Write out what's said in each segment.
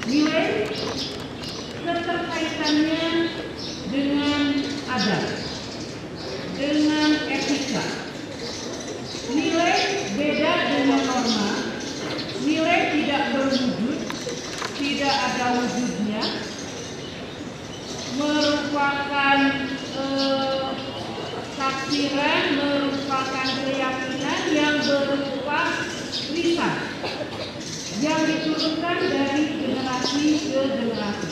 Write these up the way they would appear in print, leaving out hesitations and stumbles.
Nilai keterkaitannya dengan adab, dengan etika. Nilai beda dengan norma. Nilai tidak berwujud, tidak ada wujudnya, merupakan tafsiran, merupakan keyakinan yang berupa lisan yang diturunkan dari generasi ke generasi.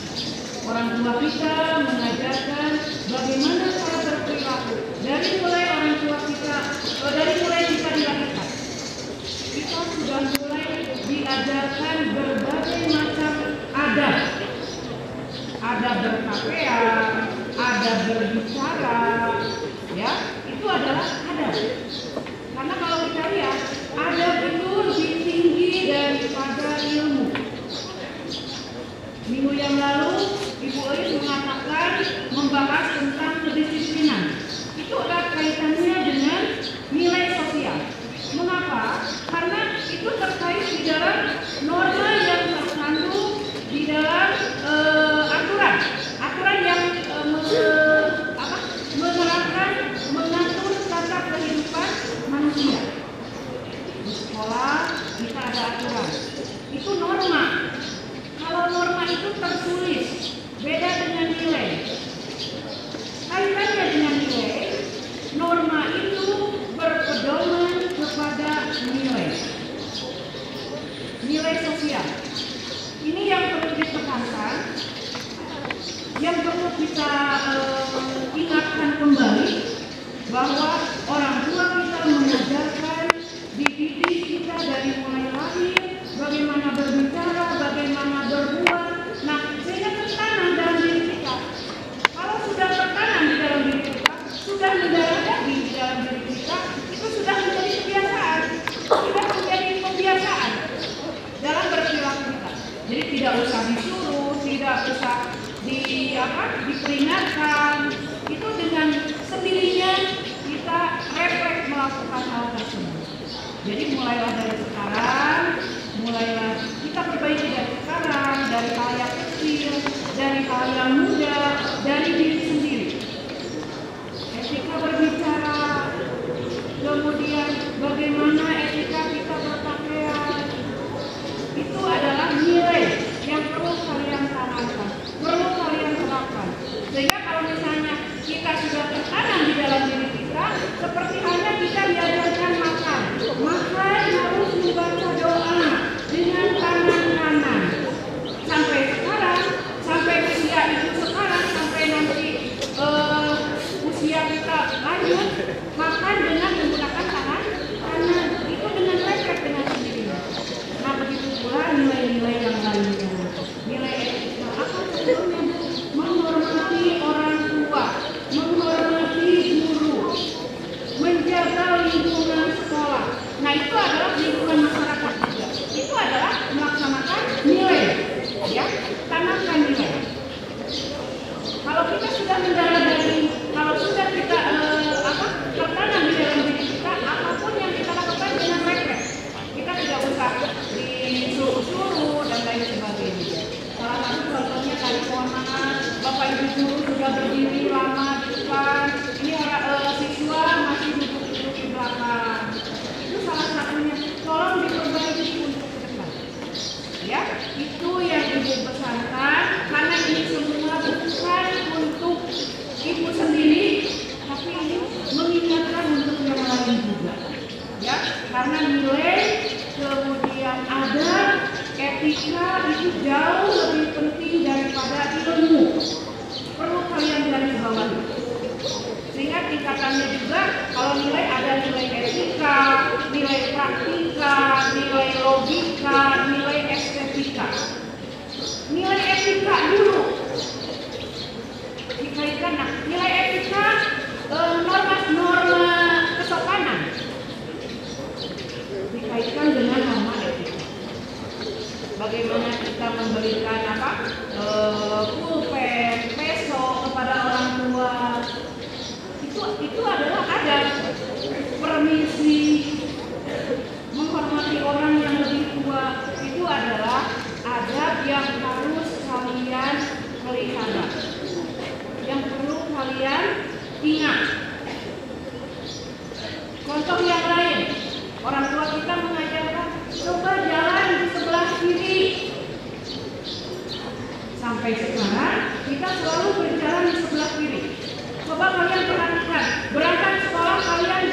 Orang tua kita mengajarkan bagaimana cara berperilaku dari mulai orang tua kita, dari mulai kita dilahirkan. Kita sudah mulai diajarkan berbagai macam adab. Adab berpakaian, adab berbicara, ya, itu adalah adab. Karena kalau kita lihat, adab itu lebih tinggi daripada ilmu. Minggu yang lalu, Ibu Elis mengatakan membahas tentang kedisiplinan. Itu ada kaitannya dengan nilai sosial. Mengapa? Karena itu terkait di dalam norma yang terkandung di dalam aturan yang menerapkan, mengatur tata kehidupan manusia. Di sekolah kita ada aturan. Itu norma. Kalau norma itu tertulis, beda dengan nilai. Kaitannya dengan nilai, norma itu berpedoman kepada nilai. Nilai sosial. Ini yang perlu ditekankan, yang perlu kita ingatkan kembali, bahwa orang tua kita mengajarkan, dididik kita dari mulai lahir, bagaimana berbicara, bagaimana berbuat. Nah, sehingga tertanam dalam diri kita. Kalau sudah tertanam di dalam diri kita, sudah mendarah di dalam diri kita, itu sudah menjadi kebiasaan, sudah menjadi pembiasaan dalam berperilaku kita. Jadi tidak usah disuruh, tidak usah diperingatkan. Itu dengan sendirinya kita refleks melakukan hal tersebut. Jadi mulailah dari sekarang, mulailah kita perbaiki dari sekarang, dari hal yang kecil, dari hal yang muda, dari diri sendiri. Etika berbicara, kemudian bagaimana etika kita berpakaian, itu adalah nilai yang perlu kalian tanamkan, perlu kalian terapkan. Sehingga kalau misalnya kita sudah tertanam di dalam diri kita, seperti halnya kita diajarkan makan harus membaca doa dengan tangan kanan. Sampai sekarang, sampai usia itu sekarang, sampai nanti usia kita lanjut, makan dengan menggunakan tangan kanan. Itu dengan refleks dengan sendirinya. Nah, begitu pula nilai-nilai yang lainnya. Nilai etika apa contohnya? Menghormati orang tua, menghormati guru, menjaga lingkungan sekolah. Nah, itu adalah lingkungan masyarakat juga. Itu adalah melaksanakan nilai, ya, tanamkan nilai. Kalau kita sudah mendarah dari, kalau sudah kita tertanam di dalam diri kita, apapun yang kita lakukan dengan refleks. Kita tidak usah disuruh-suruh dan lain sebagainya. Salah satu contohnya tadi, mohon maaf, Bapak Ibu guru sudah berdiri lama di depan. Ini orang siswa masih duduk di belakang. Itu salah satunya. Tolong diperbaiki untuk ke depan. Ya, itu yang Ibu pesankan, karena ini semua bukan untuk Ibu sendiri, tapi ini mengingatkan untuk yang lain juga. Ya, karena nilai, kemudian adab, etika itu jauh lebih penting daripada ilmu. Perlu kalian garis bawahi. Sehingga tingkatannya juga, kalau nilai ada nilai etika, nilai praktika, nilai logika, nilai estetika. Nilai etika dulu dikaitkan. Nah, nilai etika, norma kesopanan dikaitkan dengan norma etika. Bagaimana kita memberikan pulpen, peso kepada orang tua, itu adalah adab. Permisi, menghormati orang yang lebih tua, itu adalah adab yang harus sampai sekarang kita selalu berjalan di sebelah kiri. Coba kalian perhatikan, berangkat sekolah kalian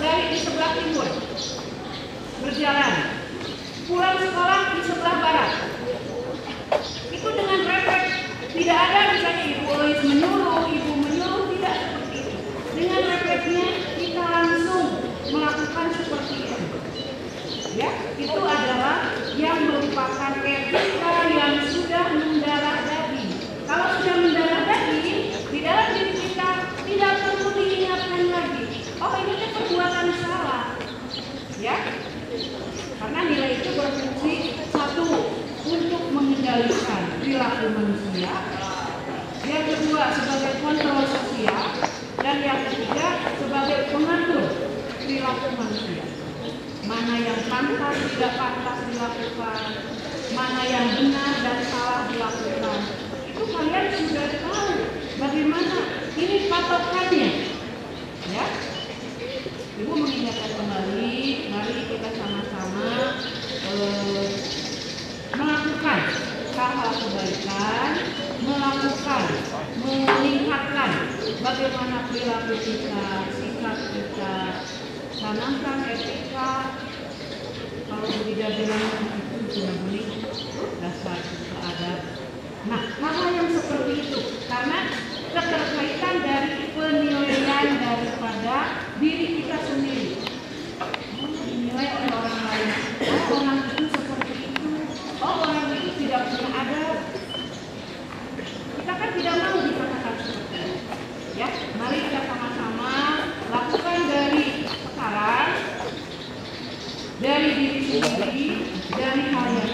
dari di sebelah timur, berjalan, pulang sekolah di sebelah barat. Itu dengan refleks, tidak ada misalnya ibu menyuruh, tidak seperti itu. Dengan refleksnya kita langsung melakukan seperti itu. Ya, itu adalah yang merupakan etika yang sudah mendarah daging. Kalau sudah mendarah daging, di dalam diri kita tidak perlu diingatkan lagi. Oh, ini kan perbuatan salah. Ya, karena nilai itu berfungsi satu untuk mengendalikan perilaku manusia, yang kedua sebagai kontrol sosial, dan yang ketiga sebagai pengatur perilaku manusia. Mana yang pantas, tidak pantas dilakukan, mana yang benar dan salah dilakukan. Itu kalian sudah tahu bagaimana ini patokannya. Ya, Ibu mengingatkan kembali, mari kita sama-sama melakukan hal-hal kebaikan, meningkatkan bagaimana perilaku kita, sikap kita, tanamkan etika. Kalau tidak bilang itu sudah boleh dasar adab. Nah, hal-hal yang seperti itu karena keterkaitan dari penilaian daripada diri kita sendiri. Dinilai oleh orang lain. Oh, orang itu seperti itu. Oh, orang itu tidak punya adab. Kita kan tidak mau dikatakan seperti itu. Ya, mari kita sama-sama lakukan dari sekarang, dari diri sendiri, dari hal yang